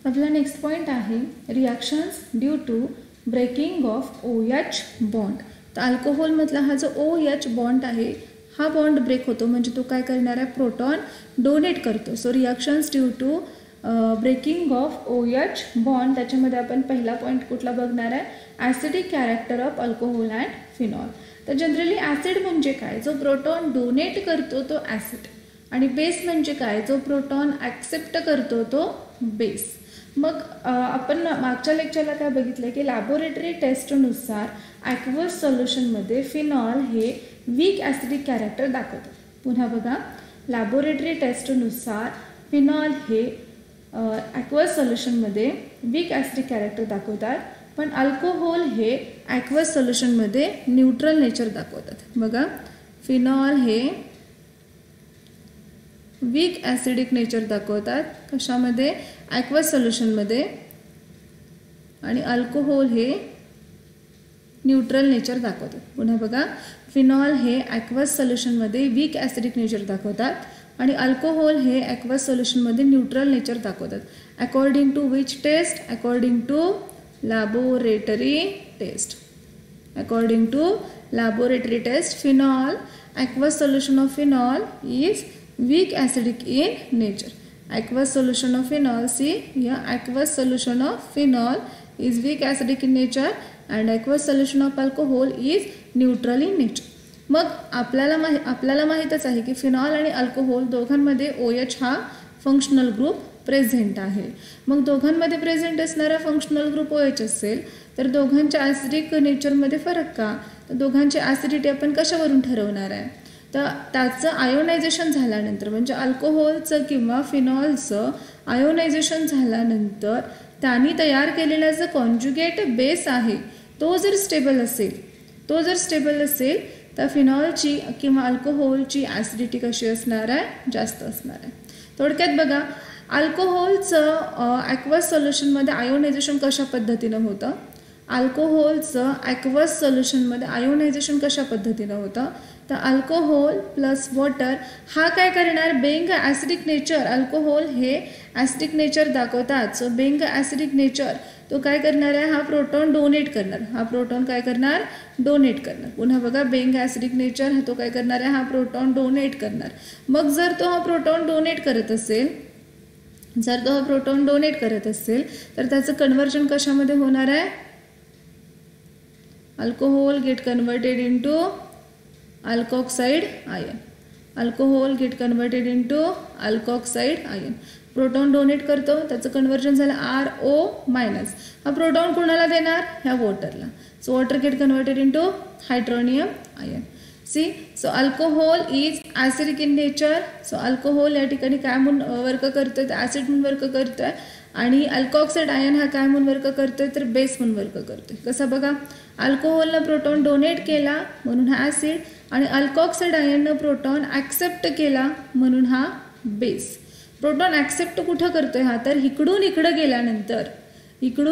आपला next point आहे reactions due to breaking of OH bond. तर अल्कोहोलमधला हा जो OH बॉन्ड आहे हा बॉन्ड ब्रेक होतो म्हणजे तो काय करणार आहे, प्रोटॉन डोनेट करतो. So reactions due to breaking of OH bond, त्याच्यामध्ये आपण पहिला पॉईंट कुठला बघणार आहे, acidic character of alcohol and phenol. तर जनरली ॲसिड म्हणजे काय, जो प्रोटॉन डोनेट करतो तो ॲसिड, आणि बेस म्हणजे काय, जो प्रोटॉन ॲक्सेप्ट करतो तो बेस. मग आपण मागच्या लेक्चरला काय बघितलं की लॅबोरेटरी टेस्टनुसार ॲक्वस सोल्युशनमध्ये फिनॉल हे वीक ॲसिडिक कॅरेक्टर दाखवतात. पुन्हा बघा, लॅबोरेटरी टेस्टनुसार फिनॉल हे ॲक्वस सोल्युशनमध्ये वीक ॲसिडिक कॅरेक्टर दाखवतात, पण अल्कोहोल हे ॲक्वस सोल्युशनमध्ये न्यूट्रल नेचर दाखवतात. बघा, फिनॉल हे वीक ॲसिडिक नेचर दाखवतात कशामध्ये, ॲक्वस सोल्युशनमध्ये, आणि अल्कोहोल हे न्यूट्रल नेचर दाखवतात. पुन्हा बघा, फिनॉल हे ॲक्वस सोल्युशनमध्ये वीक ॲसिडिक नेचर दाखवतात आणि अल्कोहोल हे ॲक्वस सोल्युशनमध्ये न्यूट्रल नेचर दाखवतात. According to which test, according to laboratory test. According to laboratory test, phenol, aqueous solution of phenol is weak acidic in nature. Aqueous solution of phenol, see here, aqueous solution of phenol is weak acidic in nature and aqueous solution of alcohol is neutral in nature. मग आपल्याला माहीतच आहे की phenol आणि alcohol दोघांमध्ये OH हा functional group present आहे. मग दोघांमध्ये प्रेझेंट असणारा फंक्शनल ग्रुप OH असेल तर दोघांच्या ॲसिडिक नेचरमध्ये फरक का, तर दोघांची ॲसिडिटी आपण कशावरून ठरवणार आहे, तर त्याचं आयोनायझेशन झाल्यानंतर म्हणजे अल्कोहोलचं किंवा फिनॉलचं आयोनायझेशन झाल्यानंतर त्यांनी तयार केलेला जो कॉन्जुगेट बेस आहे तो जर स्टेबल असेल तर फिनॉलची किंवा अल्कोहोलची ॲसिडिटी कशी असणार आहे, जास्त असणार आहे. थोडक्यात बघा, अल्कोहोलचं ॲक्वस सोल्युशनमध्ये आयोनायझेशन कशा पद्धतीनं होतं, अल्कोहोलचं ॲक्वस सोल्युशनमध्ये आयोनायझेशन कशा पद्धतीनं होतं, तर अल्कोहोल प्लस वॉटर हा काय करणार, बेंग ॲसिडिक नेचर, अल्कोहोल हे ॲसिडिक नेचर दाखवतात. सो बेंग ॲसिडिक नेचर तो काय करणार आहे, हा प्रोटॉन डोनेट करणार, हा प्रोटॉन काय करणार, डोनेट करणार. पुन्हा बघा, बेंग ॲसिडिक नेचर तो काय करणार आहे, हा प्रोटॉन डोनेट करणार. मग जर तो हा प्रोटॉन डोनेट करत असेल तर त्याचं कन्व्हर्जन कशामध्ये होणार आहे, alcohol get converted into alkoxide ion. Alcohol get converted into alkoxide ion. Proton donate करतो, त्याचं कन्वर्जन झालं RO-. हा प्रोटॉन कोणाला देणार, ह्या वॉटरला. So water get converted into hydronium ion. See, so alcohol is acidic in nature. So alcohol या ठिकाणी काय म्हणून वर्क करतोय, तर ॲसिड म्हणून वर्क करतोय, आणि अल्कोक्साइड आयन हा काय म्हणून वर्क करतोय, तर बेस म्हणून वर्क करतोय. कसं बघा, अल्कोहोलनं प्रोटॉन डोनेट केला म्हणून हा ॲसिड, आणि अल्कोक्साइड आयननं प्रोटॉन ॲक्सेप्ट केला म्हणून हा बेस. प्रोटॉन ॲक्सेप्ट कुठं करतोय हा, तर इकडून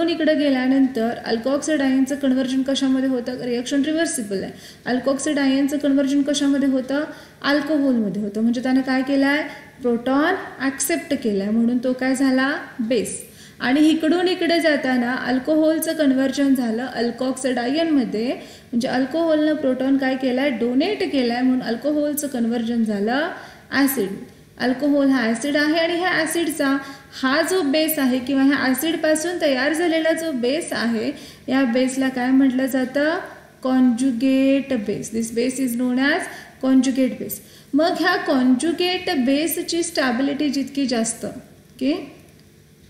इकडं गेल्यानंतर अल्कोक्साइड आयनचं कन्व्हर्जन कशामध्ये होतं, रिॲक्शन रिव्हर्सिबल आहे. अल्कोक्साइड आयनचं कन्व्हर्जन कशामध्ये होतं, अल्कोहोलमध्ये होतं. म्हणजे त्याने काय केलं आहे, प्रोटॉन ॲक्सेप्ट केला आहे म्हणून तो काय झाला, बेस. आणि इकडून इकडे जाताना अल्कोहोलचं कन्व्हर्जन झालं अल्कोक्साइड आयनमध्ये, म्हणजे अल्कोहोलनं प्रोटॉन काय केलं आहे, डोनेट केलं आहे म्हणून अल्कोहोलचं कन्व्हर्जन झालं ॲसिड. अल्कोहोल हा ॲसिड आहे आणि ह्या ॲसिडचा हा जो बेस आहे किंवा ह्या ॲसिडपासून तयार झालेला जो बेस आहे या बेसला काय म्हटलं जातं, conjugate base. This base is known as conjugate base. मग ह्या कॉन्जुगेट बेसची स्टॅबिलिटी जितकी जास्त, ओके,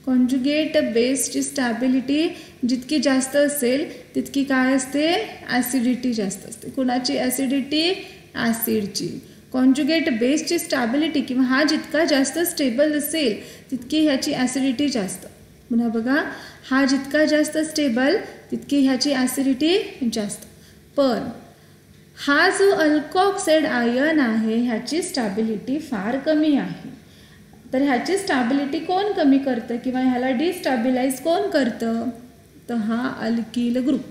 कॉन्जुगेट बेसची स्टॅबिलिटी जितकी जास्त असेल तितकी काय असते, ॲसिडिटी जास्त असते. कुणाची ॲसिडिटी, ॲसिडची. कॉन्जुगेट बेसची स्टॅबिलिटी किंवा हा जितका जास्त स्टेबल असेल तितकी ह्याची ॲसिडिटी जास्त. पुन्हा बघा, हा जितका जास्त स्टेबल तितकी ह्याची ॲसिडिटी जास्त. पण हा जो अल्कोक्साइड आयन आहे ह्याची स्टॅबिलिटी फार कमी आहे. तर ह्याची स्टॅबिलिटी कोण कमी करतं किंवा ह्याला डिस्टॅबिलाइज कोण करतं, तर हा अल्किल ग्रुप.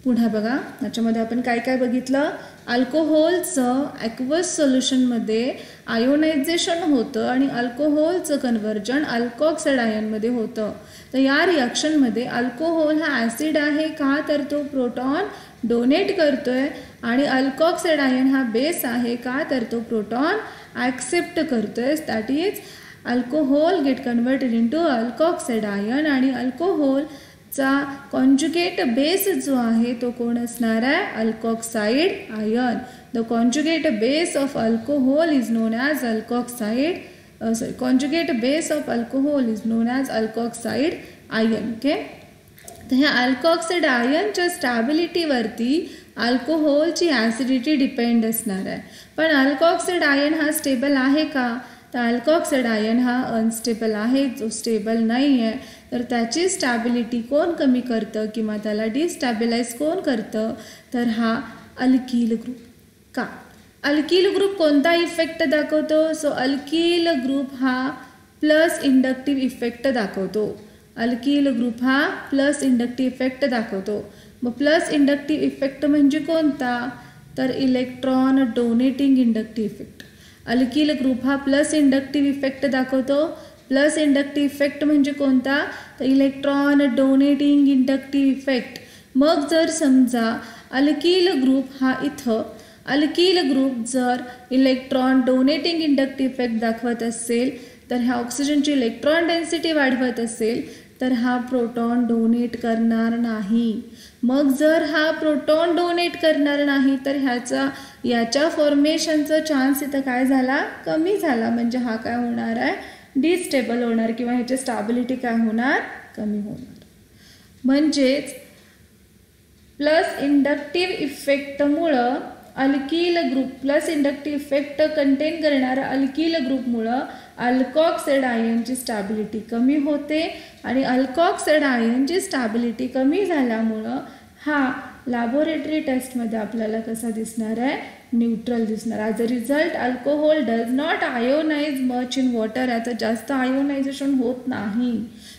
पुन्हा बघा, याच्यामध्ये आपण काय काय बघितलं. अल्कोहोलचं ॲक्वस सोल्युशनमध्ये आयोनायझेशन होतं आणि अल्कोहोलचं कन्व्हर्जन अल्कोऑक्साईड आयनमध्ये होतं. तर या रिॲक्शनमध्ये अल्कोहोल हा ॲसिड आहे का, तर तो प्रोटॉन डोनेट करतोय, आणि अल्कोऑक्साईड आयन हा बेस आहे का, तर तो प्रोटॉन ॲक्सेप्ट करतोय. That is alcohol get converted into alkoxide ion, आणि अल्कोहोलचा कॉन्जुगेट बेस जो आहे तो कोण असणार आहे, alkoxide ion. The conjugate base of alcohol is known as alkoxide conjugate base of alcohol is known as alkoxide ion. Okay, तर ह्या अल्कोऑक्साईड आयनच्या स्टॅबिलिटीवरती अल्कोहोलची ॲसिडिटी डिपेंड असणार आहे. पण अल्कोऑक्साईड आयन हा स्टेबल आहे का, तर अल्कोऑक्साईड आयन हा अनस्टेबल आहे, जो स्टेबल नाही आहे. तर त्याची स्टॅबिलिटी कोण कमी करतं किंवा त्याला डिस्टॅबिलाइज कोण करतं, तर हा अल्कील ग्रुप. का अल्कील ग्रुप कोणता इफेक्ट दाखवतो, सो अल्कील ग्रुप हा प्लस इंडक्टिव्ह इफेक्ट दाखवतो. अल्कील ग्रुप हा प्लस इंडक्टिव्ह इफेक्ट दाखवतो. मग प्लस इंडक्टिव्ह इफेक्ट म्हणजे कोणता, तर electron donating inductive effect. Alkyl group हा प्लस इंडक्टिव्ह इफेक्ट दाखवतो. प्लस इंडक्टिव्ह इफेक्ट म्हणजे कोणता, तर इलेक्ट्रॉन डोनेटिंग इंडक्टिव्ह इफेक्ट. मग जर समजा अल्कील ग्रुप हा इथं अल्कील ग्रुप जर इलेक्ट्रॉन डोनेटिंग इंडक्टिव्ह इफेक्ट दाखवत असेल, तर ह्या ऑक्सिजनची इलेक्ट्रॉन डेन्सिटी वाढवत असेल, तर हा प्रोटॉन डोनेट करणार नाही. मग जर हा प्रोटॉन डोनेट करणार नाही, तर याच्या फॉर्मेशनचा चान्स इथं काय झाला, कमी झाला. म्हणजे हा काय होणार आहे, डिस्टेबल होणार किंवा ह्याची स्टॅबिलिटी काय होणार, कमी होणार. म्हणजेच प्लस इंडक्टिव्ह इफेक्टमुळं alkyl group, plus inductive effect contain करणाऱ्या अल्कील ग्रुपमुळं अल्कोऑक्साईड आयनची स्टॅबिलिटी कमी होते, आणि अल्कोऑक्साईड आयनची स्टॅबिलिटी कमी झाल्यामुळं हा लॅबोरेटरी टेस्टमध्ये आपल्याला कसा दिसणार आहे, न्यूट्रल दिसणार. As a result alcohol does not ionise much in water. याचं जास्त आयोनायझेशन होत नाही,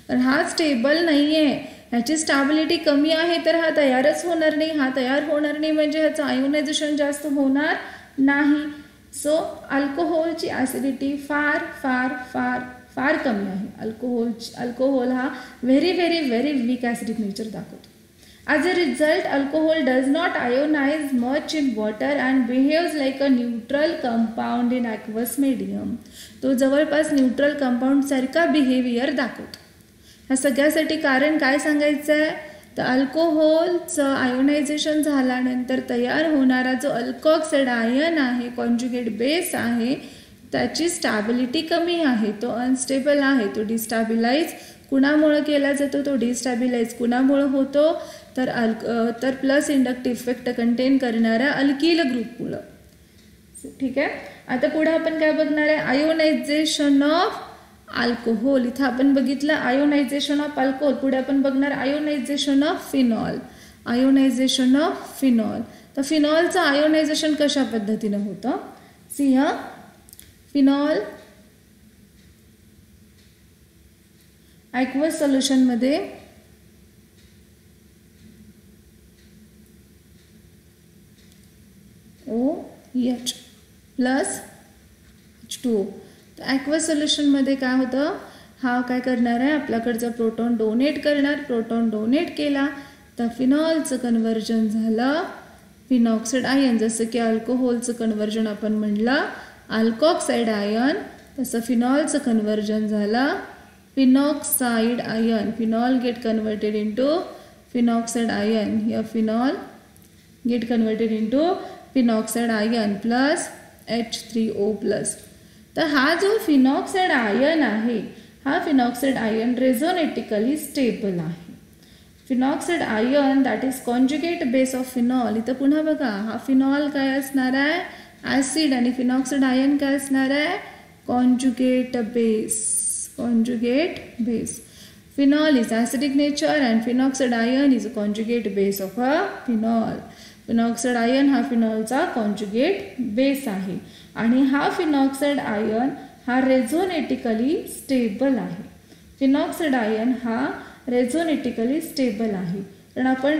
तर हा स्टेबल नाही आहे. ह्याची स्टॅबिलिटी कमी आहे, तर हा तयारच होणार नाही. हा तयार होणार नाही म्हणजे ह्याचं आयोनायझेशन जास्त होणार नाही. सो अल्कोहोलची ॲसिडिटी फार फार फार फार कमी आहे. अल्कोहोल हा very very very weak acidic nature दाखवतो. As a result alcohol does not ionise much in water and behaves like a neutral compound in aqueous medium. तो जवळपास न्यूट्रल कंपाऊंडसारखा बिहेवियर दाखवतो. ह्या सगळ्यासाठी कारण काय सांगायचं आहे, तर अल्कोहोलचं आयोनायझेशन झाल्यानंतर तयार होणारा जो अल्कोऑक्साईड आयन आहे, कॉन्जुगेट बेस आहे, त्याची स्टॅबिलिटी कमी आहे, तो अनस्टेबल आहे, तो डिस्टॅबिलाइज कुणामुळं केला जातो, तो डिस्टॅबिलाइज कुणामुळं होतो, तर प्लस इंडक्टिव्ह इफेक्ट कंटेन करणाऱ्या अल्कील ग्रुपमुळं. ठीक आहे. आता पुढे आपण काय बघणार आहे, आयोनायझेशन ऑफ अल्कोहोल. इथं आपण बघितलं आयोनायझेशन ऑफ अल्कोहोल. पुढे आपण बघणार ionisation of phenol. Ionisation of phenol. तर फिनॉलचं आयोनायझेशन कशा पद्धतीनं होतं, सी हा फिनॉल ॲक्वस सोल्युशनमध्ये OH प्लस H2O. तर ॲक्वस सोल्युशनमध्ये काय होतं, हा काय करणार आहे, आपल्याकडचा प्रोटॉन डोनेट करणार. प्रोटॉन डोनेट केला तर फिनॉलचं कन्व्हर्जन झालं फिनॉक्साईड आयन. जसं की अल्कोहोलचं कन्व्हर्जन आपण म्हणलं अल्कोऑक्साईड आयन, तसं फिनॉलचं कन्व्हर्जन झालं phenoxide ion. Phenol get converted into phenoxide ion. Here phenol get converted into phenoxide ion plus H3O plus. तर हा जो फिनॉक्साईड आयन आहे, हा फिनॉक्साईड आयन रेझोनेटिकली स्टेबल आहे. Phenoxide ion that is conjugate base of phenol. इथं पुन्हा बघा, हा फिनॉल काय असणार आहे, ॲसिड, आणि फिनॉक्साईड आयन काय असणार आहे, conjugate base. Conjugate base. Phenol is acidic nature and phenoxide ion is a conjugate base of a phenol. Phenoxide ion हा फिनॉलचा कॉन्जुगेट बेस आहे, आणि हा फिनॉक्साईड आयन हा रेझोनेटिकली स्टेबल आहे. फिनॉक्साईड आयन हा रेझोनेटिकली स्टेबल आहे. कारण आपण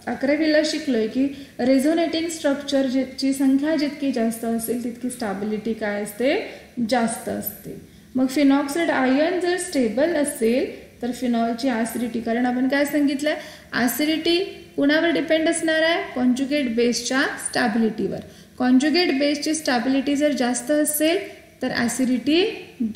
11वीला शिकलोय की रेझोनेटिंग स्ट्रक्चरची संख्या जितकी जास्त असेल तितकी स्टॅबिलिटी काय असते, जास्त असते. मग फिनॉक्साइड आयन जर स्टेबल असेल तर फिनॉलची ॲसिडिटी, कारण आपण काय सांगितलंय, ॲसिडिटी कुणावर डिपेंड असणार आहे, कॉन्जुगेट बेसच्या स्टॅबिलिटीवर. कॉन्जुगेट बेसची स्टॅबिलिटी जर जास्त असेल तर ॲसिडिटी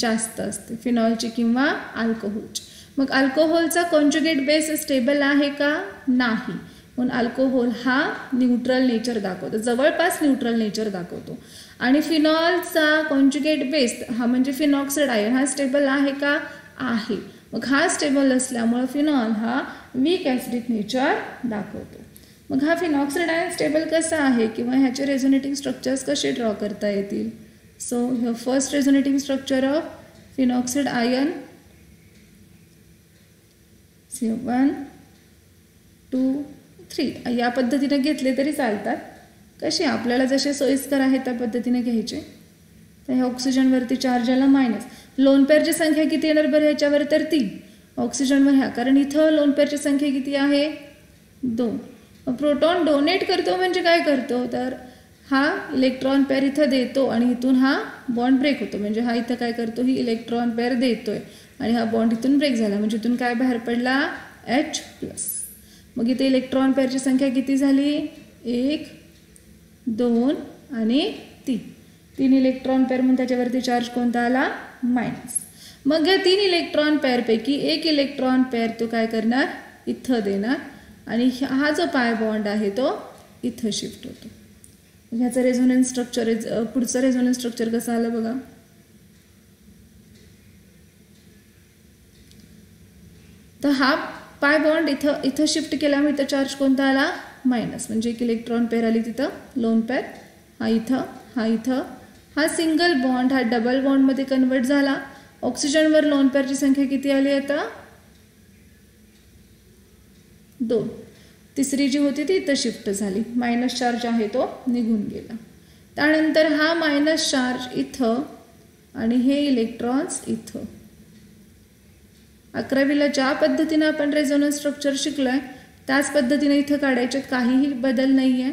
जास्त असते फिनॉलची किंवा अल्कोहोलची. मग अल्कोहोलचा कॉन्जुगेट बेस स्टेबल आहे का, नाही. म्हणून अल्कोहोल हा न्यूट्रल नेचर दाखवतो, जवळपास न्यूट्रल नेचर दाखवतो. आणि फिनॉलचा कॉन्जुगेट बेस हा म्हणजे फिनॉक्साइड आयन हा स्टेबल आहे का, आहे. मग हा स्टेबल असल्यामुळं फिनॉल हा वीक ॲसिडिक नेचर दाखवतो. मग हा फिनॉक्साइड आयन स्टेबल कसा आहे किंवा ह्याचे रेझोनेटिंग स्ट्रक्चर्स कसे ड्रॉ करता येतील. सो ह्य first resonating structure of phenoxide ion, 1 2 3 या पद्धतीने घेतले तरी चालतात. कसे आपल्याला जसे सोयीस्कर आहे त्या पद्धतीने घ्यायचे. तर ह्या ऑक्सिजनवरती चार्ज आला मायनस. लोन पेअरची संख्या किती येणार बरं ह्याच्यावर, तर 3. ऑक्सिजनवर ह्या, कारण इथं लोन पेअरची संख्या किती आहे, 2. प्रोटॉन डोनेट करतो म्हणजे काय करतो, तर हा इलेक्ट्रॉन पेअर इथं देतो आणि इथून हा बॉन्ड ब्रेक होतो. म्हणजे हा इथं काय करतो, ही इलेक्ट्रॉन पेअर देतोय आणि हा बॉन्ड इथून ब्रेक झाला म्हणजे इथून काय बाहेर पडला, H+. मग इथे इलेक्ट्रॉन पेअरची संख्या किती झाली, 1 2 आणि 3. 3 इलेक्ट्रॉन पेअर म्हणून त्याच्यावरती चार्ज कोणता आला, मायनस. मग या 3 इलेक्ट्रॉन पेअरपैकी एक इलेक्ट्रॉन पेअर तो काय करणार, इथं देणार आणि हा जो पाय बॉन्ड आहे तो इथं शिफ्ट होतो. ह्याचं रेझोनन्स स्ट्रक्चर, पुढचं रेझोनन्स स्ट्रक्चर कसं आलं बघा. तर हा पाय बॉन्ड इथं शिफ्ट केल्यामुळे इथं चार्ज कोणता आला, मायनस. म्हणजे एक इलेक्ट्रॉन पेअर आली तिथं लोन पेअर, हा इथं. हा सिंगल बॉन्ड हा डबल बॉन्डमध्ये कन्वर्ट झाला. ऑक्सिजनवर लोन पेअरची संख्या किती आली आता, 2. तिसरी जी होती ती इथं शिफ्ट झाली, मायनस चार्ज आहे तो निघून गेला. त्यानंतर हा मायनस चार्ज इथं आणि हे इलेक्ट्रॉन्स इथं. 11वीला ज्या पद्धतीनं आपण रेझोनन्स स्ट्रक्चर शिकलोय त्याच पद्धतीने इथं काढायच्यात, काहीही बदल नाही आहे.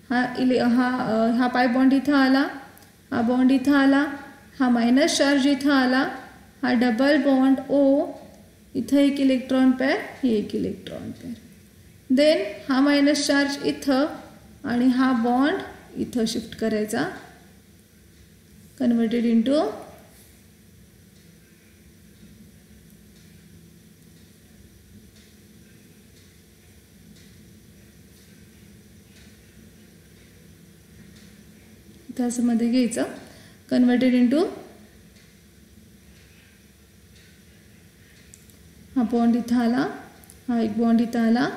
हा पाय बॉन्ड इथं आला, हा बॉन्ड इथं आला, हा मायनस चार्ज इथं आला, हा डबल बॉन्ड O, इथं एक इलेक्ट्रॉन पेअर, ही एक इलेक्ट्रॉन पेअर. देन हा मायनस चार्ज इथं आणि हा बॉन्ड इथं शिफ्ट करायचा, कन्वर्टेड इंटू त्यामध्ये घ्यायचं, कन्वर्टेड इंटू हा बॉन्ड इथं आला, हा एक बॉन्ड इथं आला,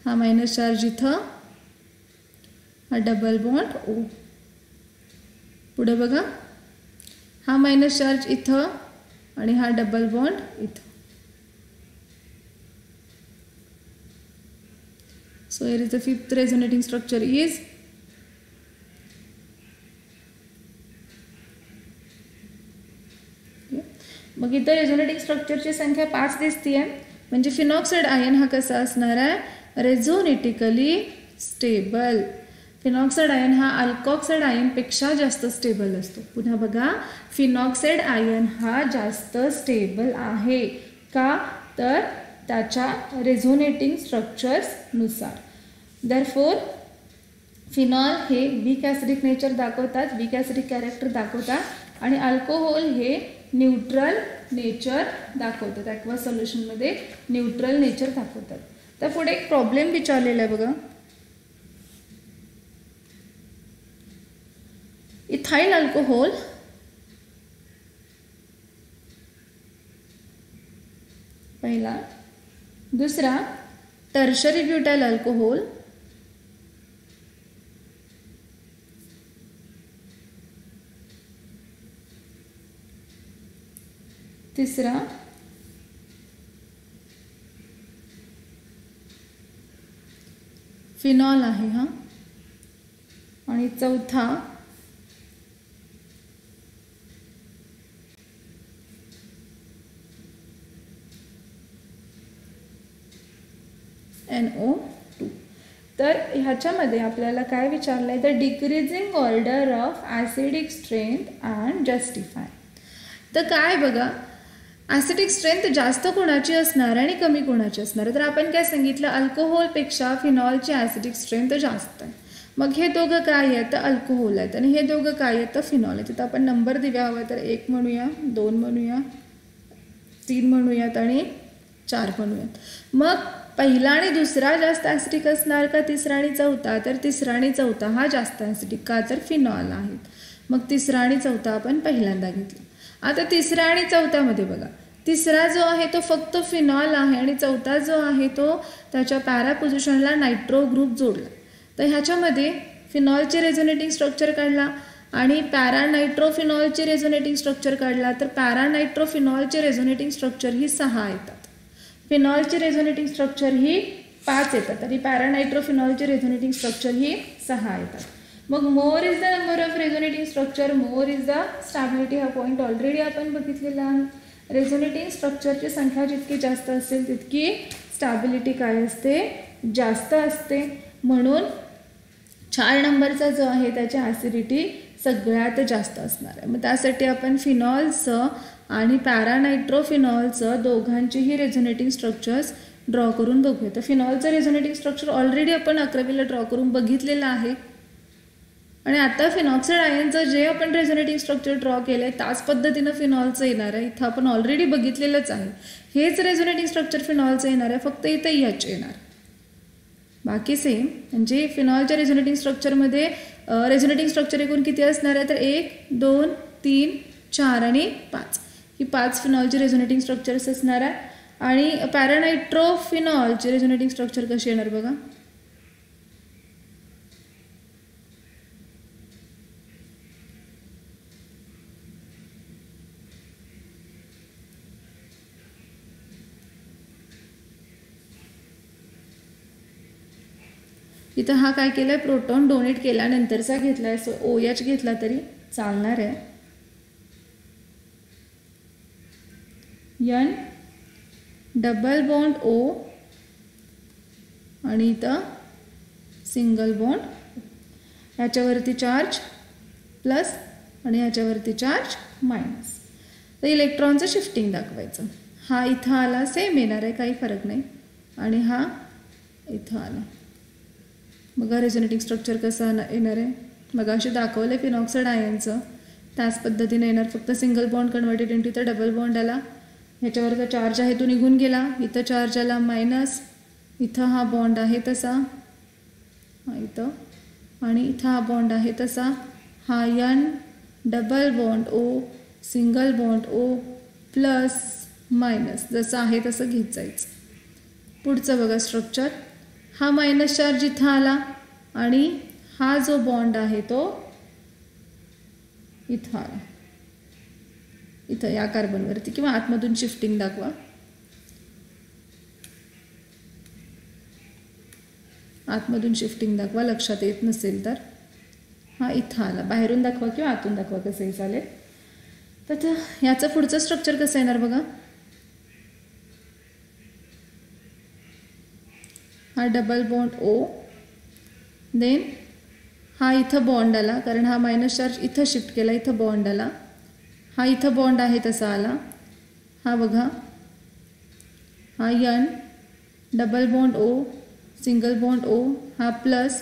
हा मायनस चार्ज इथं, हा डबल बॉन्ड O. पुढे बघा, हा मायनस चार्ज इथं आणि हा डबल बॉन्ड इथं. So here is the fifth resonating structure is मग इथं रेझोनेटिंग स्ट्रक्चरची संख्या 5 दिसतीये. म्हणजे फिनॉक्साइड आयन हा कसा असणार आहे, रेझोनेटिकली स्टेबल. फिनॉक्साइड आयन हा अल्कॉक्साइड आयनपेक्षा जास्त स्टेबल असतो. पुन्हा बघा, फिनॉक्साइड आयन हा जास्त स्टेबल आहे का, तर त्याच्या रेझोनेटिंग स्ट्रक्चर्सनुसार. देअरफॉर फिनॉल हे वीक ॲसिडिक नेचर दाखवतात, वीक ॲसिडिक कॅरेक्टर दाखवतात आणि अल्कोहोल हे न्यूट्रल नेचर दाखवतात, ॲक्वा सोल्युशनमध्ये न्यूट्रल नेचर दाखवतात. तर पुढे एक प्रॉब्लेम विचारलेला आहे बघा. इथाइल अल्कोहोल पहिला, दुसरा टर्शरी ब्युटाइल अल्कोहोल, तिसरा फिनॉल आहे हा, आणि चौथा NO2. तर ह्याच्यामध्ये आपल्याला काय विचारलं आहे, the decreasing order of acidic strength and justify. तर काय बघा, ॲसिडिक स्ट्रेंथ जास्त कोणाची असणार आणि कमी कोणाची असणार. तर आपण काय सांगितलं, अल्कोहोलपेक्षा फिनॉलची ॲसिडिक स्ट्रेंथ जास्त आहे. मग हे दोघं काय आहेत, तर अल्कोहोल आहेत, आणि हे दोघं काय आहेत, तर फिनॉल आहेत. तर आपण नंबर दिव्या हवा तर 1 म्हणूया, 2 म्हणूया, 3 म्हणूयात आणि 4 म्हणूयात. मग पहिला आणि दुसरा जास्त ॲसिडिक असणार का तिसरा आणि चौथा, तर तिसरा आणि चौथा हा जास्त ॲसिडिक का, तर फिनॉल आहेत. मग तिसरा आणि चौथा आपण पहिल्यांदा घेतला. आता तिसऱ्या आणि चौथ्यामध्ये बघा, तिसरा जो आहे तो फक्त फिनॉल आहे आणि चौथा जो आहे तो त्याच्या पॅरा पोझिशनला नायट्रो ग्रुप जोडला. तर ह्याच्यामध्ये फिनॉलचे रेझोनेटिंग स्ट्रक्चर काढला आणि पॅरानायट्रोफिनॉलचे रेझोनेटिंग स्ट्रक्चर काढला. तर पॅरानायट्रोफिनॉलचे रेझोनेटिंग स्ट्रक्चर ही 6 येतात, फिनॉलचे रेझोनेटिंग स्ट्रक्चर ही 5 येतात, तरी पॅरानायट्रोफिनॉलचे रेझोनेटिंग स्ट्रक्चर ही 6 येतात. मग more is the number of resonating structure, more is the stability. हा पॉईंट ऑलरेडी आपण बघितलेला आहे. रेझोनेटिंग स्ट्रक्चरची संख्या जितकी जास्त असेल तितकी स्टॅबिलिटी काय असते, जास्त असते. म्हणून 4 नंबरचा जो आहे त्याची ॲसिडिटी सगळ्यात जास्त असणार आहे. मग त्यासाठी आपण फिनॉलचं आणि पॅरानायट्रोफिनॉलचं दोघांचीही रेझोनेटिंग स्ट्रक्चर्स ड्रॉ करून बघूया. तर फिनॉलचं रेझोनेटिंग स्ट्रक्चर ऑलरेडी आपण 11वीला ड्रॉ करून बघितलेलं आहे. आणि आता फिनॉक्साइड आयनचं जे आपण रेझोनेटिंग स्ट्रक्चर ड्रॉ केलं आहे त्याच पद्धतीनं फिनॉलचं येणार आहे. इथं आपण ऑलरेडी बघितलेलंच आहे. हेच रेझोनेटिंग स्ट्रक्चर फिनॉलचं येणार आहे, फक्त इथं एच येणार, बाकी सेम. म्हणजे फिनॉलच्या रेझोनेटिंग स्ट्रक्चरमध्ये रेझोनेटिंग स्ट्रक्चर एकूण किती असणार आहे, तर 1, 2, 3, 4 आणि 5 ही 5 फिनॉलची रेझोनेटिंग स्ट्रक्चर्स असणार आहे. आणि पॅरानायट्रोफिनॉलची रेझोनेटिंग स्ट्रक्चर कशी येणार बघा, इथं हा काय केला आहे, प्रोटॉन डोनेट केल्यानंतरचा घेतला आहे, सो OH घेतला तरी चालणार आहे. N डबल बॉन्ड O आणि इथं सिंगल बॉन्ड, ह्याच्यावरती चार्ज प्लस आणि ह्याच्यावरती चार्ज मायनस. तर इलेक्ट्रॉनचं शिफ्टिंग दाखवायचं. हा इथं आला, सेम येणार आहे, काही फरक नाही. आणि हा इथं आला. मग रेझोनेटिंग स्ट्रक्चर कसं येणार आहे, मग असे दाखवलं आहे फिनॉक्साइड आयनचं त्याच पद्धतीने येणार. फक्त सिंगल बॉन्ड कन्वर्टेड इंटू इथं डबल बॉन्ड आला, ह्याच्यावरचा चार्ज आहे तो निघून गेला, इथं चार्ज आला मायनस, इथं हा बॉन्ड आहे तसा, हा इथं, आणि इथं हा बॉन्ड आहे तसा. हा N double bond O single bond O plus minus जसं आहे तसं घेत जायचं. पुढचं बघा स्ट्रक्चर, हा मायनस चार्ज इथं आला आणि हा जो बॉन्ड आहे तो इथं आला, इथं या कार्बनवरती, किंवा आतमधून शिफ्टिंग दाखवा. आतमधून शिफ्टिंग दाखवा, लक्षात येत नसेल तर. हा इथं आला, बाहेरून दाखवा किंवा आतून दाखवा, कसंही चालेल. तर याचं पुढचं स्ट्रक्चर कसं येणार बघा, हा डबल बॉन्ड O, देन हा इथं बॉन्ड आला कारण हा मायनस चार्ज इथं शिफ्ट केला, इथं बॉन्ड आला, हा इथं बॉन्ड आहे तसा आला. हा बघा, हा N double bond O single bond O, हा प्लस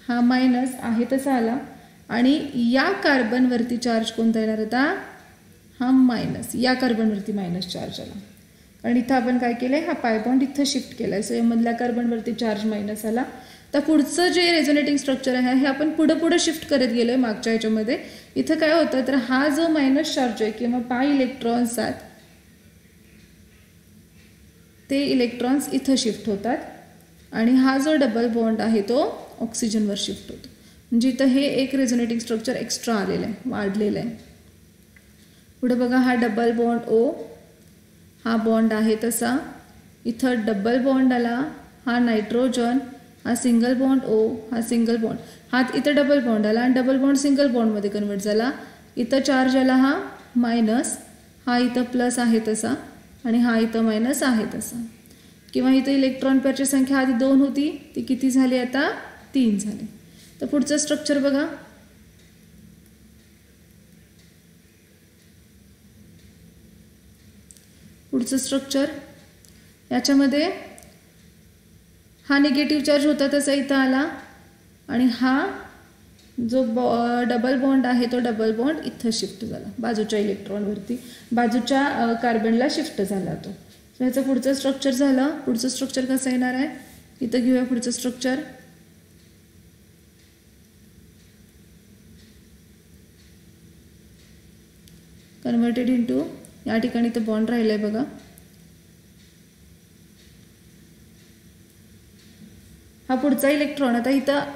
हा मायनस आहे तसा आला. आणि या कार्बनवरती चार्ज कोणता येणार होता, हा मायनस, या कार्बनवरती मायनस चार्ज आला. कारण इथं आपण काय केलं आहे, हा पाय बॉन्ड इथं शिफ्ट केला आहे, सो यामधल्या कार्बनवरती चार्ज मायनस आला. तर पुढचं जे रेझोनेटिंग स्ट्रक्चर आहे हे आपण पुढं शिफ्ट करत गेलो आहे मागच्या ह्याच्यामध्ये. इथं काय होतं, तर हा जो मायनस चार्ज आहे किंवा पाय इलेक्ट्रॉन्स आहेत ते इलेक्ट्रॉन्स इथं शिफ्ट होतात आणि हा जो डबल बॉन्ड आहे तो ऑक्सिजनवर शिफ्ट होतो. म्हणजे इथं हे एक रेझोनेटिंग स्ट्रक्चर एक्स्ट्रा आलेलं आहे, वाढलेलं आहे. पुढे बघा, हा डबल बॉन्ड O, हा बॉन्ड आहे तसा, इथं डबल बॉन्ड आला, हा नायट्रोजन, हा सिंगल बॉन्ड O, हा सिंगल बॉन्ड, हा इथं डबल बॉन्ड आला आणि डबल बॉन्ड सिंगल बॉन्डमध्ये कन्वर्ट झाला. इथं चार्ज आला हा मायनस, हा इथं प्लस आहे तसा आणि हा इथं मायनस आहे तसा. किंवा इथं इलेक्ट्रॉन पेअरची संख्या आधी 2 होती, ती किती झाली आता 3 झाली. तर पुढचं स्ट्रक्चर बघा. पुढचं स्ट्रक्चर याच्यामध्ये हा निगेटिव्ह चार्ज होता तसा इथं आला आणि हा जो डबल बॉन्ड आहे तो डबल बॉन्ड इथं शिफ्ट झाला, बाजूच्या इलेक्ट्रॉनवरती, बाजूच्या कार्बनला शिफ्ट झाला तो. ह्याचं पुढचं स्ट्रक्चर झालं. पुढचं स्ट्रक्चर कसं येणार आहे, इथं घेऊया पुढचं स्ट्रक्चर. कन्वर्टेड इनटू, या ठिकाणी इथं बॉन्ड राहिलाय बघा. हा पुढचा इलेक्ट्रॉन आता इथं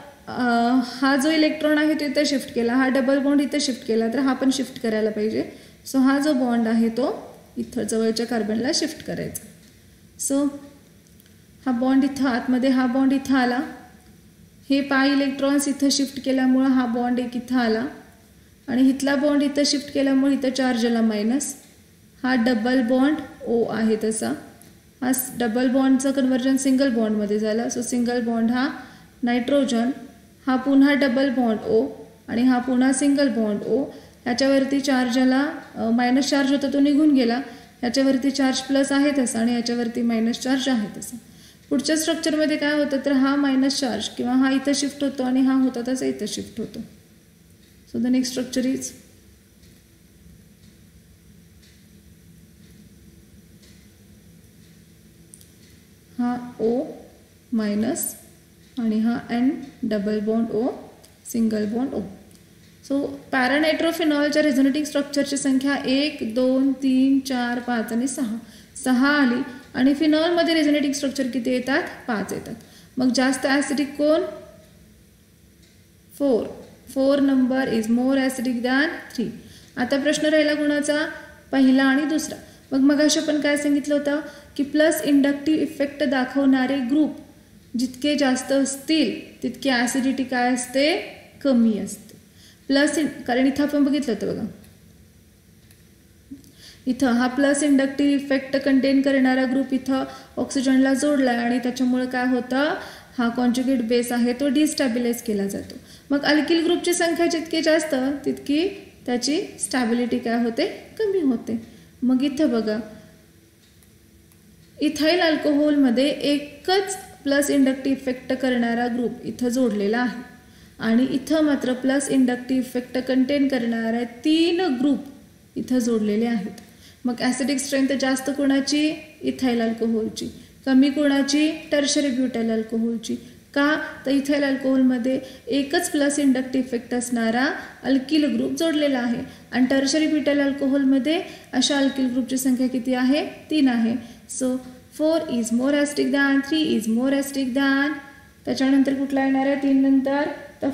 हा जो इलेक्ट्रॉन आहे तो इथं शिफ्ट केला, हा डबल बॉन्ड इथं शिफ्ट केला, तर हा पण शिफ्ट करायला पाहिजे. सो हा जो बॉन्ड आहे तो इथं जवळच्या कार्बनला शिफ्ट करायचा. सो हा बॉन्ड इथं आतमध्ये, हा बॉन्ड इथं आला, हे पाय इलेक्ट्रॉन्स इथं शिफ्ट केल्यामुळं हा बॉन्ड एक इथं आला आणि इथला बॉन्ड इथं शिफ्ट केल्यामुळे इथं चार्ज आला मायनस. हा डबल बॉन्ड ओ आहे तसा, हा डबल बॉन्डचं कन्वर्जन सिंगल बॉन्डमध्ये झालं. सो सिंगल बॉन्ड हा नायट्रोजन, हा पुन्हा डबल बॉन्ड ओ आणि हा पुन्हा सिंगल बॉन्ड ओ. ह्याच्यावरती चार्ज आला, मायनस चार्ज होता तो निघून गेला, ह्याच्यावरती चार्ज प्लस आहे तसा आणि ह्याच्यावरती मायनस चार्ज आहे तसा. पुढच्या स्ट्रक्चरमध्ये काय होतं तर हा मायनस चार्ज किंवा हा इथं शिफ्ट होतो आणि हा होता तसा इथं शिफ्ट होतो. So the next structure is हा ओ मायनस आणि हा N double bond O single bond O. So पॅरानायट्रोफिनॉलच्या रेझोनेटिंग स्ट्रक्चरची संख्या 1, 2, 3, 4, 5 आणि 6 आली आणि फिनॉलमध्ये रेझोनेटिंग स्ट्रक्चर किती येतात 5 येतात. मग जास्त ॲसिडिक कोण 4 number is more acidic than 3. आता प्रश्न राहिला गुणाचा पहिला आणि दुसरा. मग अशा आपण काय सांगितलं होतं की प्लस इंडक्टिव्ह इफेक्ट दाखवणारे ग्रुप जितके जास्त असतील तितकी ॲसिडिटी काय असते कमी असते. कारण इथं आपण बघितलं होतं बघा, इथं हा प्लस इंडक्टिव्ह इफेक्ट कंटेन करणारा ग्रुप इथं ऑक्सिजनला जोडला आणि त्याच्यामुळे काय होतं हा कॉन्जुगेट बेस आहे तो डिस्टॅबिलाइज केला जातो. मग अल्किल ग्रुपची संख्या जितकी जास्त तितकी त्याची स्टॅबिलिटी काय होते कमी होते. मग इथं बघा इथाइल अल्कोहोलमध्ये एकच प्लस इंडक्टिव्ह इफेक्ट करणारा ग्रुप इथं जोडलेला आहे आणि इथं मात्र प्लस इंडक्टिव्ह इफेक्ट कंटेन करणारे 3 ग्रुप इथं जोडलेले आहेत. मग ॲसिडिक स्ट्रेंथ जास्त कोणाची इथाइल अल्कोहोलची, कमी कोणाची टर्शरी ब्युटाइल अल्कोहोलची. का तर इथाइल अल्कोहोलमध्ये एकच प्लस इंडक्टिव्ह इफेक्ट असणारा अल्किल ग्रुप जोडलेला आहे आणि टर्शरी ब्युटाइल अल्कोहोलमध्ये अशा अल्किल ग्रुपची संख्या किती आहे 3 आहे. So 4 is more acidic than 3 is more acidic than. त्याच्यानंतर कुठला येणार आहे 3 नंतर तर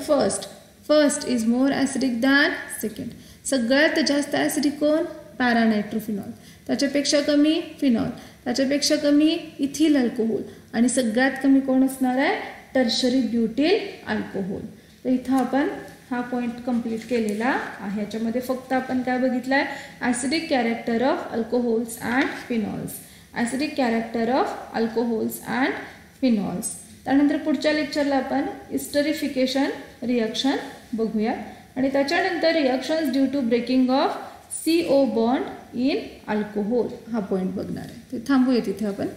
first is more acidic than second. सगळ्यात जास्त ॲसिडिक कोण पॅरानायट्रोफिनॉल, त्याच्यापेक्षा कमी फिनॉल, त्याच्यापेक्षा कमी इथिल अल्कोहोल आणि सगळ्यात कमी कोण असणार आहे टर्शरी ब्युटिल अल्कोहोल. तर इथं आपण हा पॉईंट कंप्लीट केलेला आहे. याच्यामध्ये फक्त आपण काय बघितलं आहे acidic character of alcohols and phenols, acidic character of alcohols and phenols. त्यानंतर पुढच्या लेक्चरला आपण इस्टरिफिकेशन रिॲक्शन बघूया आणि त्याच्यानंतर reactions due to breaking of CO bond in alcohol हा पॉईंट बघणार आहे. ते थांबूया तिथे आपण.